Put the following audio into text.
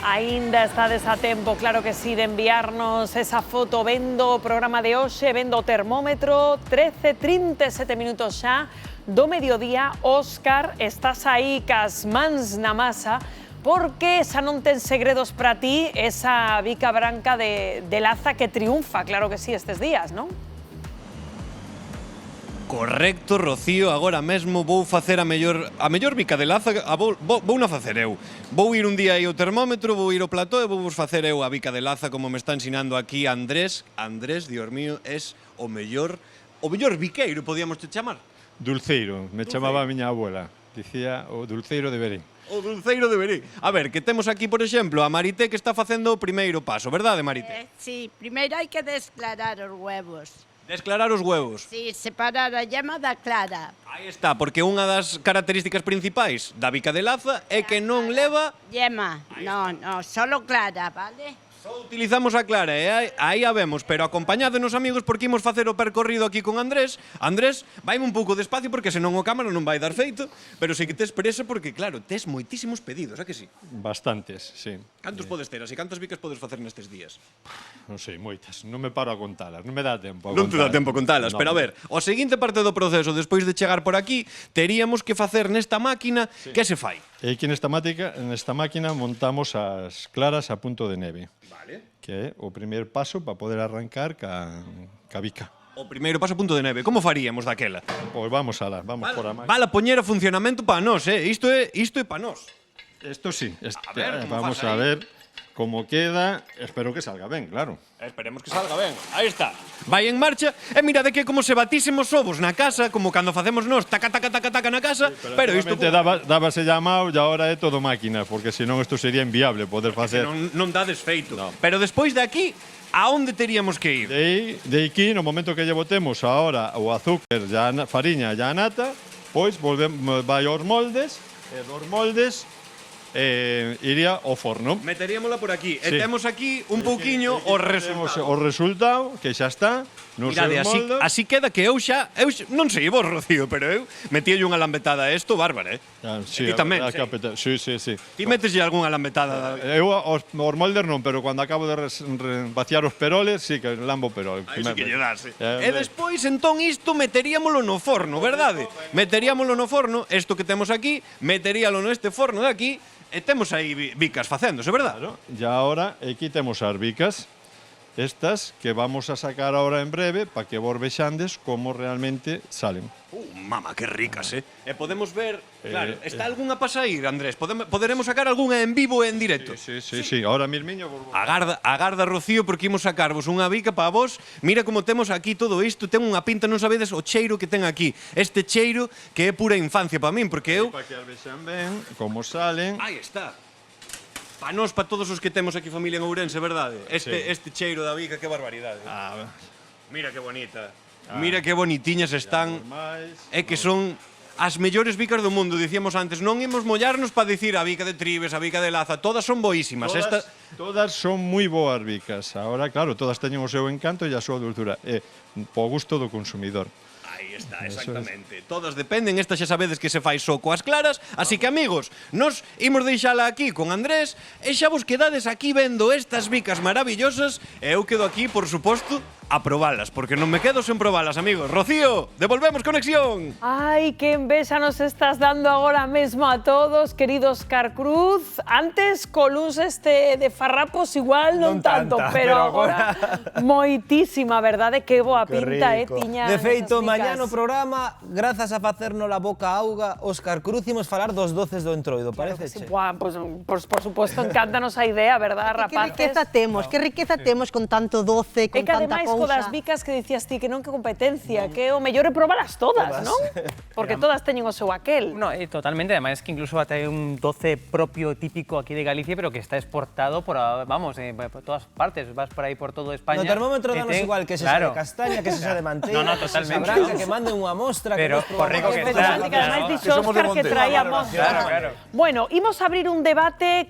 Aínda estades a tempo, claro que sí, de enviarnos esa foto vendo o programa de hoxe, vendo o termómetro, 13:37 minutos xa do mediodía. Óscar, estás aí cas mans na masa, porque xa non ten segredos para ti esa bica branca de Laza que triunfa, claro que sí, estes días, non? Correcto, Rocío, agora mesmo vou facer a mellor bica de Laza, vou na facer eu. Vou ir un día aí ao termómetro, vou ir ao plató e vou vos facer eu a bica de Laza como me está ensinando aquí Andrés. Andrés, Dios mío, es o mellor biqueiro, podíamos te chamar. Dulceiro, me chamaba a miña abuela. Dicía o dulceiro de Berín. O dulceiro de Berín. A ver, que temos aquí, por exemplo, a Marité que está facendo o primeiro paso, verdade, Marité? Sí, primeiro hai que desclarar os huevos. Desclarar os huevos. Sí, separar a llama da clara. Aí está, porque unha das características principais da bica de Laza é que non leva... Llama, no, solo clara, vale? Só utilizamos a clara e aí a vemos, pero acompañádenos, amigos, porque imos facer o percorrido aquí con Andrés. Andrés, vaime un pouco despacio porque senón o cámara non vai dar feito, pero sí que tes presa porque, claro, tes moitísimos pedidos, a que sí? Bastantes, sí. Cantos podes ter, así cantas bicas podes facer nestes días? Non sei, moitas. Non me paro a contalas, non me dá tempo a Non te dá tempo a contalas, no. Pero a ver, o seguinte parte do proceso, despois de chegar por aquí, teríamos que facer nesta máquina, que se fai? E aquí nesta máquina montamos as claras a punto de neve. Vale. Que é o primeiro paso para poder arrancar ca bica. O primeiro paso a punto de neve, como faríamos daquela? Pois vamos alá, vamos por a máquina. Vala poñer a funcionamento para nós, Isto é para nós. Isto sí, A ver, como vamos faz a aí? ver como queda. Espero que salga ben, claro. Esperemos que salga ben. Aí está. Vai en marcha. E mirade que como se batísemos ovos na casa, como cando facemos nós, taca, taca, taca, taca na casa, pero isto... Dábase llamado e agora é todo máquina, porque senón isto sería inviable poder facer. Non dá desfeito. No. Pero despois de aquí, a onde teríamos que ir? De aquí, no momento que lle botemos ahora o azúcar, fariña e a nata, pois vai aos moldes, e dos moldes iría ao forno. Meteríamola por aquí. Sí. E temos aquí un pouquiño o resultado. O resultado, que xa está, nos seus Mirade, moldes. así queda que eu xa, non sei vos, Rocío, pero eu metíalle unha lambetada a isto, bárbara, Sí, Ti tamén, sí. Ti meteslle algunha lambetada. Eu os moldes non, pero cando acabo de vaciar os peroles, sí que lambo o perol. Aí sí que lle dá, sí. E despois, entón, isto meteríamolo no forno, verdade? Meteríamolo no forno, isto que temos aquí, meteríalo neste forno de aquí, e temos aí bicas facéndose, verdade? Claro, e agora aquí temos as bicas, estas que vamos a sacar ahora en breve para que vos vexandes como realmente salen. Mama, que ricas, E podemos ver, claro, está algunha para sair, Andrés? Poderemos sacar algunha en vivo e en directo? Sí, ahora mismiño. Agarda, Rocío, porque imos sacarvos unha bica para vos. Mira como temos aquí todo isto, ten unha pinta, non sabedes o cheiro que ten aquí. Este cheiro que é pura infancia para min, porque eu... Para que as vexan ben, como salen. Aí está. Para nós, para todos os que temos aquí familia en Ourense, verdade? Este cheiro da bica, que barbaridade. Mira que bonita. Mira que bonitiñas están. É que son as mellores bicas do mundo, dicíamos antes. Non imos mollarnos para dicir a bica de Tribes, a bica de Laza, todas son boísimas. Todas son moi boas bicas. Ahora, claro, todas teñen o seu encanto e a súa dulzura. Po gusto do consumidor. Aí está, exactamente. Todas dependen, esta xa sabedes que se fai só coas claras, así que, amigos, nos imos deixala aquí con Andrés e xa vos quedades aquí vendo estas bicas maravillosas e eu quedo aquí, por suposto, a probalas, porque non me quedo sen probalas, amigos. Rocío, devolvemos conexión. Ai, que envexa nos estás dando agora mesmo a todos, querido Óscar Cruz. Antes, co luns de farrapos igual non tanto, pero agora moitísima, verdade? Que boa pinta, tiña. De feito, mañá no programa, grazas a facernos a boca auga, Óscar Cruz, imos falar dos doces do Entroido, parece? Buah, pues por suposto, encántanos a idea, verdad, rapaces? Que riqueza temos con tanto doce, con tanta cousa. Co das bicas que dicías ti que non que competencia, que o mellor é probalas todas, non? Porque todas teñen o seu aquel. No, totalmente, además que incluso hay un 12 propio típico aquí de Galicia, pero que está exportado por, vamos, por todas partes, vas por aí por todo España. No termómetro danos igual que se xa de castaña, que se xa de manteira, que se xa branca, que manden unha mostra, pero que por rico que está. Que además dixo Óscar que traía mostra. Bueno, imos abrir un debate que